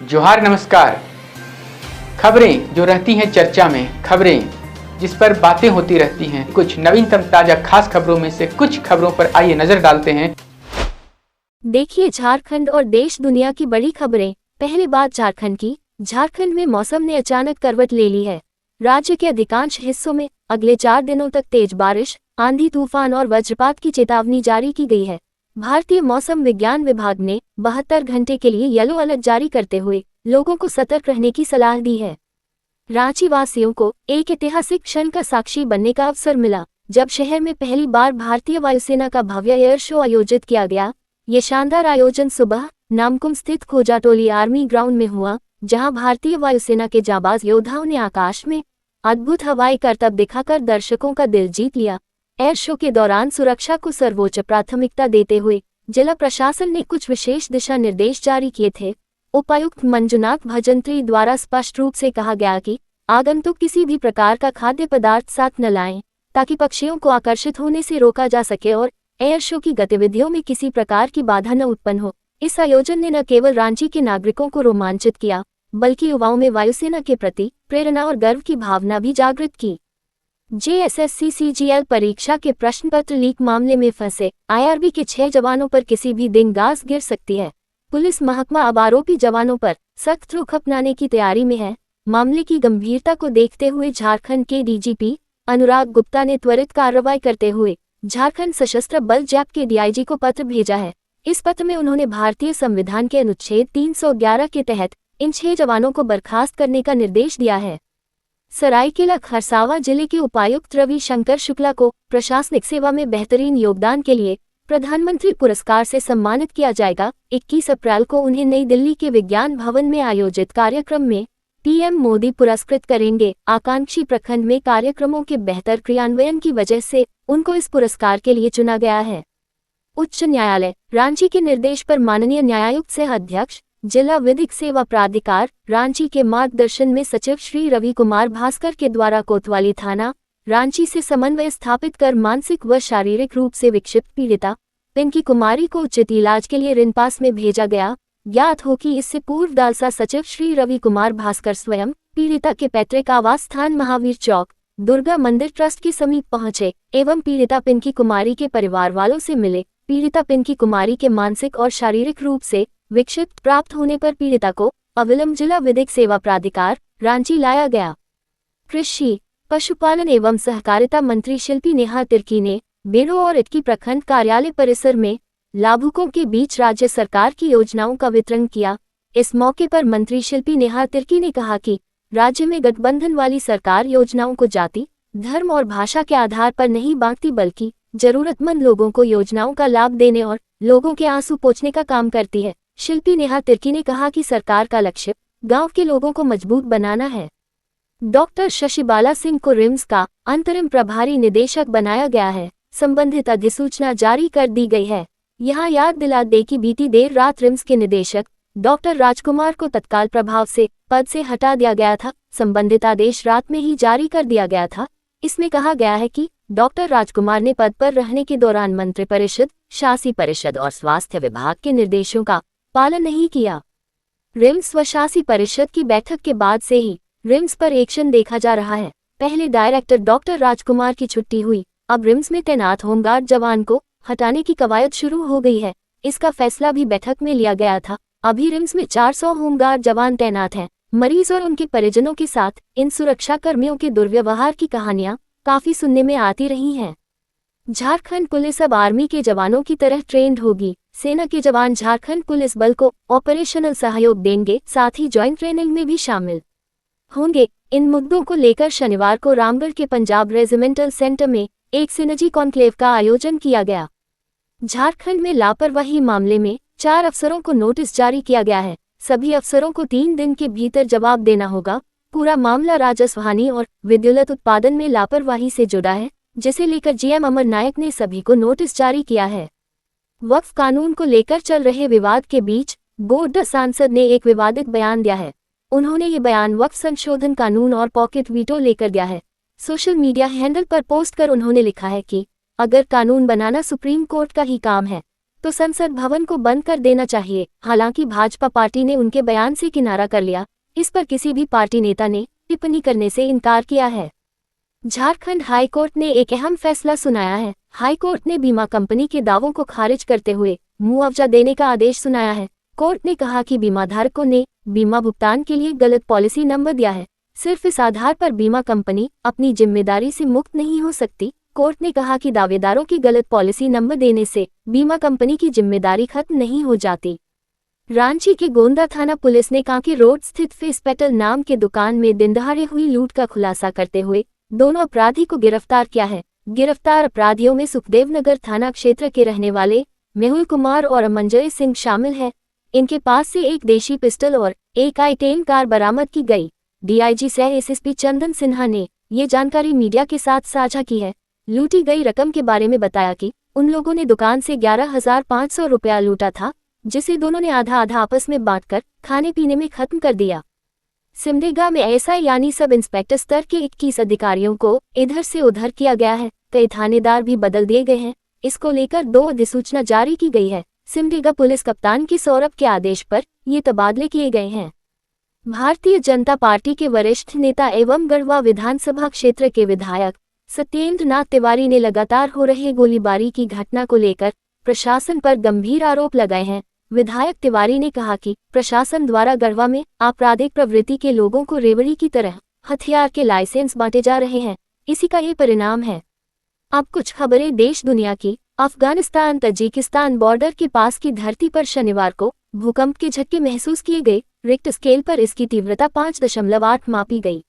जोहार नमस्कार। खबरें जो रहती हैं चर्चा में, खबरें जिस पर बातें होती रहती हैं, कुछ नवीनतम ताजा खास खबरों में से कुछ खबरों पर आइए नजर डालते हैं। देखिए झारखंड और देश दुनिया की बड़ी खबरें। पहली बात झारखंड की। झारखंड में मौसम ने अचानक करवट ले ली है। राज्य के अधिकांश हिस्सों में अगले 4 दिनों तक तेज बारिश, आंधी तूफान और वज्रपात की चेतावनी जारी की गई है। भारतीय मौसम विज्ञान विभाग ने 72 घंटे के लिए येलो अलर्ट जारी करते हुए लोगों को सतर्क रहने की सलाह दी है। रांची वासियों को एक ऐतिहासिक क्षण का साक्षी बनने का अवसर मिला, जब शहर में पहली बार भारतीय वायुसेना का भव्य एयर शो आयोजित किया गया। ये शानदार आयोजन सुबह नामकुम स्थित खोजाटोली आर्मी ग्राउंड में हुआ, जहां भारतीय वायुसेना के जाबाज योद्धाओं ने आकाश में अद्भुत हवाई करतब दिखाकर दर्शकों का दिल जीत लिया। एयर शो के दौरान सुरक्षा को सर्वोच्च प्राथमिकता देते हुए जिला प्रशासन ने कुछ विशेष दिशा निर्देश जारी किए थे। उपायुक्त मंजुनाथ भजंत्री द्वारा स्पष्ट रूप से कहा गया कि आगंतुक किसी भी प्रकार का खाद्य पदार्थ साथ न लाएं, ताकि पक्षियों को आकर्षित होने से रोका जा सके और एयर शो की गतिविधियों में किसी प्रकार की बाधा न उत्पन्न हो। इस आयोजन ने न केवल रांची के नागरिकों को रोमांचित किया, बल्कि युवाओं में वायुसेना के प्रति प्रेरणा और गर्व की भावना भी जागृत की। JSSC CGL परीक्षा के प्रश्न पत्र लीक मामले में फंसे IRB के 6 जवानों पर किसी भी दिन गाज गिर सकती है। पुलिस महकमा अब आरोपी जवानों पर सख्त रुख अपनाने की तैयारी में है। मामले की गंभीरता को देखते हुए झारखंड के DGP अनुराग गुप्ता ने त्वरित कार्रवाई करते हुए झारखंड सशस्त्र बल जैप के DIG को पत्र भेजा है। इस पत्र में उन्होंने भारतीय संविधान के अनुच्छेद 311 के तहत इन 6 जवानों को बर्खास्त करने का निर्देश दिया है। सरायकेला खरसावां जिले के उपायुक्त रवि शंकर शुक्ला को प्रशासनिक सेवा में बेहतरीन योगदान के लिए प्रधानमंत्री पुरस्कार से सम्मानित किया जाएगा। 21 अप्रैल को उन्हें नई दिल्ली के विज्ञान भवन में आयोजित कार्यक्रम में PM मोदी पुरस्कृत करेंगे। आकांक्षी प्रखंड में कार्यक्रमों के बेहतर क्रियान्वयन की वजह से उनको इस पुरस्कार के लिए चुना गया है। उच्च न्यायालय रांची के निर्देश पर माननीय न्यायायुक्त सह अध्यक्ष जिला विधिक सेवा प्राधिकार रांची के मार्गदर्शन में सचिव श्री रवि कुमार भास्कर के द्वारा कोतवाली थाना रांची से समन्वय स्थापित कर मानसिक व शारीरिक रूप से विक्षिप्त पीड़िता पिंकी कुमारी को उचित इलाज के लिए रिनपास में भेजा गया। ज्ञात हो कि इससे पूर्व दालसा सचिव श्री रवि कुमार भास्कर स्वयं पीड़िता के पैतृक आवास स्थान महावीर चौक दुर्गा मंदिर ट्रस्ट के समीप पहुंचे एवं पीड़िता पिंकी कुमारी के परिवार वालों से मिले। पीड़िता पिंकी कुमारी के मानसिक और शारीरिक रूप से विक्षिप्त प्राप्त होने पर पीड़िता को अविलंब जिला विधिक सेवा प्राधिकार रांची लाया गया। कृषि पशुपालन एवं सहकारिता मंत्री शिल्पी नेहा तिर्की ने बेड़ो और इटकी प्रखंड कार्यालय परिसर में लाभुकों के बीच राज्य सरकार की योजनाओं का वितरण किया। इस मौके पर मंत्री शिल्पी नेहा तिर्की ने कहा कि राज्य में गठबंधन वाली सरकार योजनाओं को जाति, धर्म और भाषा के आधार पर नहीं बांटती, बल्कि जरूरतमंद लोगों को योजनाओं का लाभ देने और लोगों के आंसू पोंछने का काम करती है। शिल्पी नेहा तिर्की ने कहा कि सरकार का लक्ष्य गांव के लोगों को मजबूत बनाना है। डॉक्टर शशिबाला सिंह को रिम्स का अंतरिम प्रभारी निदेशक बनाया गया है। संबंधित अधिसूचना जारी कर दी गई है। यहां याद दिला दे कि बीती देर रात रिम्स के निदेशक डॉक्टर राजकुमार को तत्काल प्रभाव से पद से हटा दिया गया था। संबंधित आदेश रात में ही जारी कर दिया गया था। इसमें कहा गया है कि डॉक्टर राजकुमार ने पद पर रहने के दौरान मंत्रिपरिषद, शासी परिषद और स्वास्थ्य विभाग के निर्देशों का पालन नहीं किया। रिम्स व शासी परिषद की बैठक के बाद से ही रिम्स पर एक्शन देखा जा रहा है। पहले डायरेक्टर डॉक्टर राजकुमार की छुट्टी हुई, अब रिम्स में तैनात होमगार्ड जवान को हटाने की कवायद शुरू हो गई है। इसका फैसला भी बैठक में लिया गया था। अभी रिम्स में 400 होमगार्ड जवान तैनात हैं। मरीज और उनके परिजनों के साथ इन सुरक्षा कर्मियों के दुर्व्यवहार की कहानियां काफी सुनने में आती रही हैं। झारखंड पुलिस अब आर्मी के जवानों की तरह ट्रेंड होगी। सेना के जवान झारखंड पुलिस बल को ऑपरेशनल सहयोग देंगे, साथ ही ज्वाइंट ट्रेनिंग में भी शामिल होंगे। इन मुद्दों को लेकर शनिवार को रामगढ़ के पंजाब रेजिमेंटल सेंटर में एक सिनर्जी कॉन्क्लेव का आयोजन किया गया। झारखंड में लापरवाही मामले में 4 अफसरों को नोटिस जारी किया गया है। सभी अफसरों को 3 दिन के भीतर जवाब देना होगा। पूरा मामला राजस्व हानि और विद्युत उत्पादन में लापरवाही से जुड़ा है, जिसे लेकर GM अमर नायक ने सभी को नोटिस जारी किया है। वक्फ कानून को लेकर चल रहे विवाद के बीच गोड्डा सांसद ने एक विवादित बयान दिया है। उन्होंने ये बयान वक्फ संशोधन कानून और पॉकेट वीटो लेकर दिया है। सोशल मीडिया हैंडल पर पोस्ट कर उन्होंने लिखा है कि अगर कानून बनाना सुप्रीम कोर्ट का ही काम है तो संसद भवन को बंद कर देना चाहिए। हालांकि भाजपा पार्टी ने उनके बयान से किनारा कर लिया। इस पर किसी भी पार्टी नेता ने टिप्पणी करने से इनकार किया है। झारखंड हाईकोर्ट ने एक अहम फैसला सुनाया है। हाईकोर्ट ने बीमा कंपनी के दावों को खारिज करते हुए मुआवजा देने का आदेश सुनाया है। कोर्ट ने कहा कि बीमा धारकों ने बीमा भुगतान के लिए गलत पॉलिसी नंबर दिया है। सिर्फ इस आधार पर बीमा कंपनी अपनी जिम्मेदारी से मुक्त नहीं हो सकती। कोर्ट ने कहा कि दावेदारों की गलत पॉलिसी नंबर देने से बीमा कंपनी की जिम्मेदारी खत्म नहीं हो जाती। रांची के गोंदा थाना पुलिस ने कांके रोड स्थित फेस पेटल नाम के दुकान में दिनदहाड़े हुई लूट का खुलासा करते हुए दोनों अपराधी को गिरफ्तार किया है। गिरफ्तार अपराधियों में सुखदेवनगर थाना क्षेत्र के रहने वाले मेहुल कुमार और अमनजय सिंह शामिल हैं। इनके पास से एक देशी पिस्टल और एक i10 कार बरामद की गई। डीआईजी सह एसएसपी चंदन सिन्हा ने ये जानकारी मीडिया के साथ साझा की है। लूटी गई रकम के बारे में बताया कि उन लोगों ने दुकान से 11,500 रुपया लूटा था, जिसे दोनों ने आधा आधा आपस में बांटकर खाने पीने में खत्म कर दिया। सिमडेगा में एएसआई यानी सब इंस्पेक्टर स्तर के 21 अधिकारियों को इधर से उधर किया गया है। कई थानेदार भी बदल दिए गए हैं। इसको लेकर 2 अधिसूचना जारी की गई है। सिमडेगा पुलिस कप्तान की सौरभ के आदेश पर ये तबादले किए गए हैं। भारतीय जनता पार्टी के वरिष्ठ नेता एवं गढ़वा विधानसभा क्षेत्र के विधायक सत्येंद्र नाथ तिवारी ने लगातार हो रहे गोलीबारी की घटना को लेकर प्रशासन पर गंभीर आरोप लगाए हैं। विधायक तिवारी ने कहा कि प्रशासन द्वारा गढ़वा में आपराधिक प्रवृत्ति के लोगों को रेवड़ी की तरह हथियार के लाइसेंस बांटे जा रहे हैं। इसी का ये परिणाम है। अब कुछ खबरें देश दुनिया की। अफगानिस्तान तजिकिस्तान बॉर्डर के पास की धरती पर शनिवार को भूकंप के झटके महसूस किए गए। रिक्टर स्केल पर इसकी तीव्रता 5.8 मापी गई।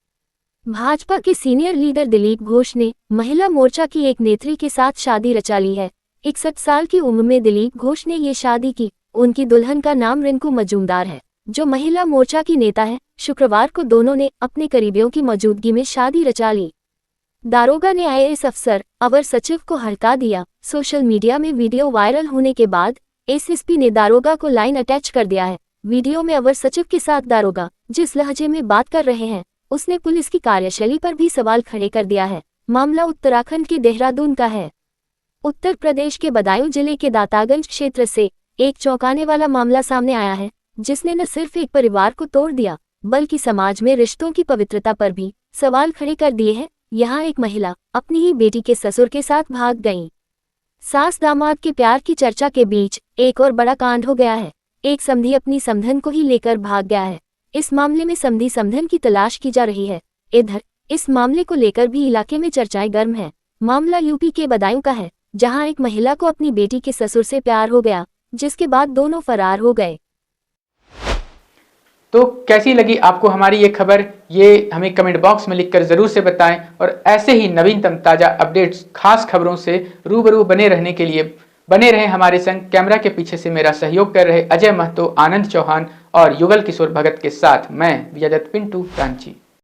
भाजपा के सीनियर लीडर दिलीप घोष ने महिला मोर्चा की एक नेत्री के साथ शादी रचा ली है। 61 साल की उम्र में दिलीप घोष ने ये शादी की। उनकी दुल्हन का नाम रिंकू मजूमदार है, जो महिला मोर्चा की नेता है। शुक्रवार को दोनों ने अपने करीबियों की मौजूदगी में शादी रचा ली। दारोगा ने आईएएस अफसर अवर सचिव को हड़का दिया। सोशल मीडिया में वीडियो वायरल होने के बाद एसएसपी ने दारोगा को लाइन अटैच कर दिया है। वीडियो में अवर सचिव के साथ दारोगा जिस लहजे में बात कर रहे हैं, उसने पुलिस की कार्यशैली पर भी सवाल खड़े कर दिया है। मामला उत्तराखंड के देहरादून का है। उत्तर प्रदेश के बदायूं जिले के दातागंज क्षेत्र से एक चौंकाने वाला मामला सामने आया है, जिसने न सिर्फ एक परिवार को तोड़ दिया, बल्कि समाज में रिश्तों की पवित्रता पर भी सवाल खड़े कर दिए हैं। यहाँ एक महिला अपनी ही बेटी के ससुर के साथ भाग गई। सास दामाद के प्यार की चर्चा के बीच एक और बड़ा कांड हो गया है। एक समधी अपनी समधन को ही लेकर भाग गया है। इस मामले में समधी समधन की तलाश की जा रही है। इधर इस मामले को लेकर भी इलाके में चर्चाएं गर्म हैं। मामला यूपी के बदायूं का है, जहां एक महिला को अपनी बेटी के ससुर से प्यार हो गया, जिसके बाद दोनों फरार हो गए। तो कैसी लगी आपको हमारी ये खबर, ये हमें कमेंट बॉक्स में लिखकर जरूर से बताएं। और ऐसे ही नवीनतम ताजा अपडेट्स, खास खबरों से रूबरू बने रहने के लिए बने रहे हमारे संग। कैमरा के पीछे से मेरा सहयोग कर रहे अजय महतो, आनंद चौहान और युगल किशोर भगत के साथ मैं विजय दत्त पिंटू रांची।